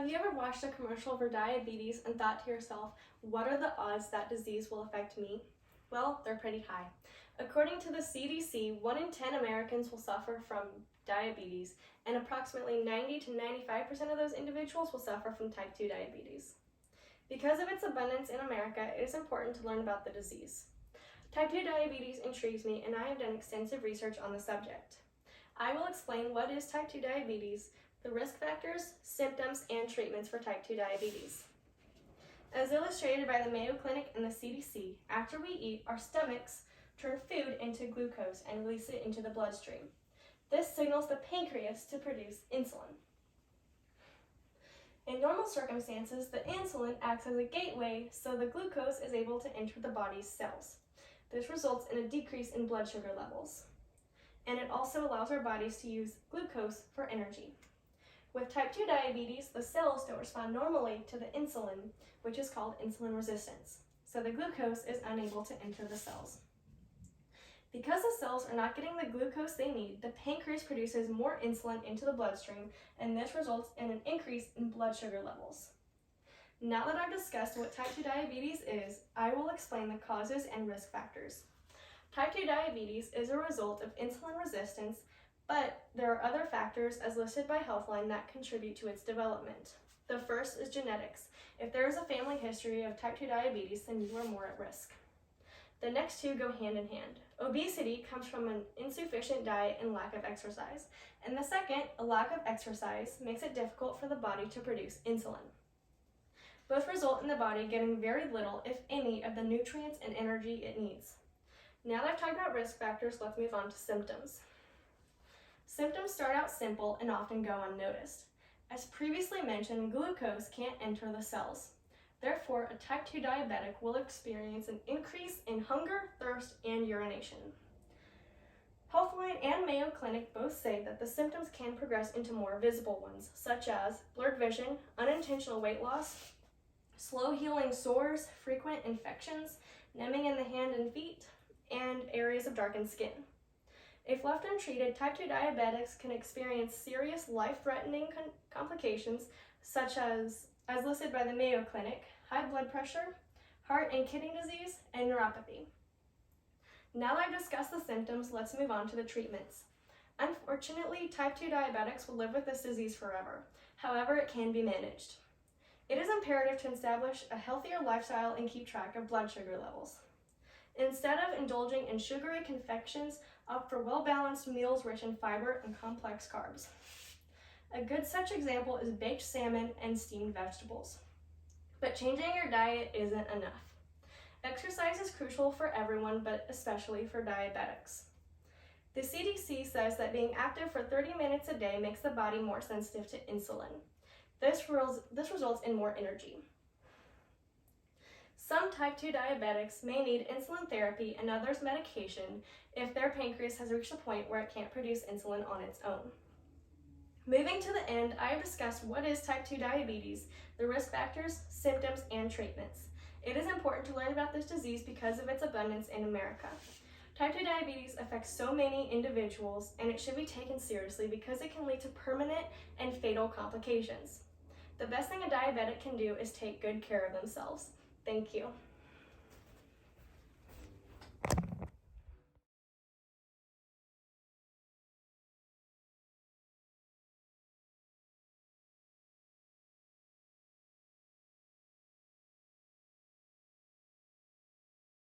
Have you ever watched a commercial for diabetes and thought to yourself, what are the odds that disease will affect me? Well, they're pretty high. According to the CDC, 1 in 10 Americans will suffer from diabetes, and approximately 90 to 95% of those individuals will suffer from type 2 diabetes. Because of its abundance in America, it is important to learn about the disease. Type 2 diabetes intrigues me, and I have done extensive research on the subject. I will explain what is type 2 diabetes, the risk factors, symptoms, and treatments for type 2 diabetes. As illustrated by the Mayo Clinic and the CDC, after we eat, our stomachs turn food into glucose and release it into the bloodstream. This signals the pancreas to produce insulin. In normal circumstances, the insulin acts as a gateway so the glucose is able to enter the body's cells. This results in a decrease in blood sugar levels, and it also allows our bodies to use glucose for energy. With type 2 diabetes, the cells don't respond normally to the insulin, which is called insulin resistance, so the glucose is unable to enter the cells. Because the cells are not getting the glucose they need, the pancreas produces more insulin into the bloodstream, and this results in an increase in blood sugar levels. Now that I've discussed what type 2 diabetes is, I will explain the causes and risk factors. Type 2 diabetes is a result of insulin resistance, but there are other factors as listed by Healthline that contribute to its development. The first is genetics. If there is a family history of type 2 diabetes, then you are more at risk. The next two go hand in hand. Obesity comes from an insufficient diet and lack of exercise. And the second, a lack of exercise, makes it difficult for the body to produce insulin. Both result in the body getting very little, if any, of the nutrients and energy it needs. Now that I've talked about risk factors, let's move on to symptoms. Symptoms start out simple and often go unnoticed. As previously mentioned, glucose can't enter the cells. Therefore, a type 2 diabetic will experience an increase in hunger, thirst, and urination. Healthline and Mayo Clinic both say that the symptoms can progress into more visible ones, such as blurred vision, unintentional weight loss, slow healing sores, frequent infections, numbing in the hand and feet, and areas of darkened skin. If left untreated, type 2 diabetics can experience serious life-threatening complications such as listed by the Mayo Clinic, high blood pressure, heart and kidney disease, and neuropathy. Now that I've discussed the symptoms, let's move on to the treatments. Unfortunately, type 2 diabetics will live with this disease forever. However, it can be managed. It is imperative to establish a healthier lifestyle and keep track of blood sugar levels. Instead of indulging in sugary confections, opt for well-balanced meals rich in fiber and complex carbs. A good such example is baked salmon and steamed vegetables. But changing your diet isn't enough. Exercise is crucial for everyone, but especially for diabetics. The CDC says that being active for 30 minutes a day makes the body more sensitive to insulin. This results in more energy. Some type 2 diabetics may need insulin therapy and others medication if their pancreas has reached a point where it can't produce insulin on its own. Moving to the end, I have discussed what is type 2 diabetes, the risk factors, symptoms, and treatments. It is important to learn about this disease because of its abundance in America. Type 2 diabetes affects so many individuals, and it should be taken seriously because it can lead to permanent and fatal complications. The best thing a diabetic can do is take good care of themselves. Thank you.